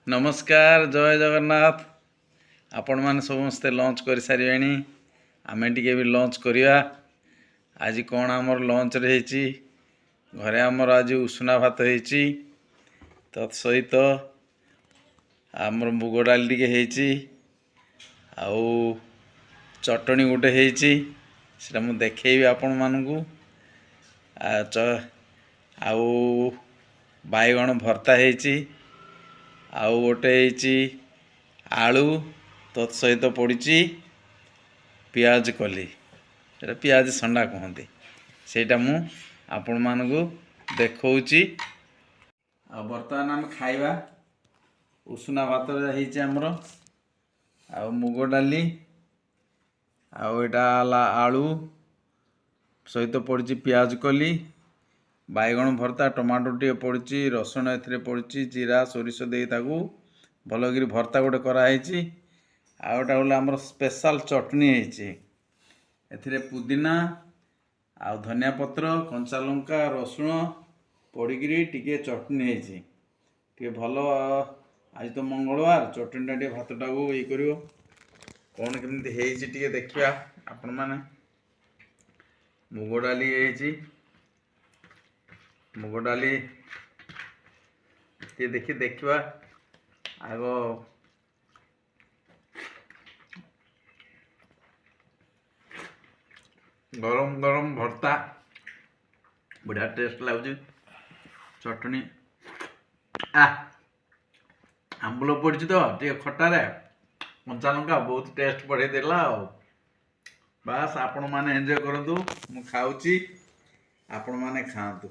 नमस्कार जय जगन्नाथ। आपण मैंने समस्ते लंच कर सारे आमे टिके भी लंच करिया। आज कौन आमर लंच रे घरे आमर आज उसना भात होती तत्सहित आमर मुग डाल टे आउ चटनी गोटे होटा मु देखेबी आपण मानू आउ बैगण भर्ता होती आउ गोटे आलू तत्सहित पड़ी पियाज कली पियाज संडा कहते सेटा मु आपण मानू देखौची। बर्तमान आम खाइबा उसना भात होमर आउ मुग डाली आउ एटा आलू सहित पड़ी पियाज कली बैगण भर्ता टमाटो टे पड़ी रसुण ए पड़ी जीरा सोरिष दे भलकर भर्ता गोटे कराई आउटा बोले आमर स्पेशल चटनी ए पुदीना आउ धनिया पत्र कंचा लंका रसुण पड़ी टिके चटनी टे भल। आज तो मंगलवार चटनीटा टे भातटा को ये कर कौन केमती टे देखा आपण मैंने मुग डाली मुग डाली टे देखा आग गरम गरम भर्ता बढ़िया टेस्ट लगुच चटनी आंबुल पड़ी तो टे खटारे कंचा लंका बहुत टेस्ट बढ़े देला। बास आपण मैंने एंजॉय करतु मु खाऊची आपण मैंने खातु।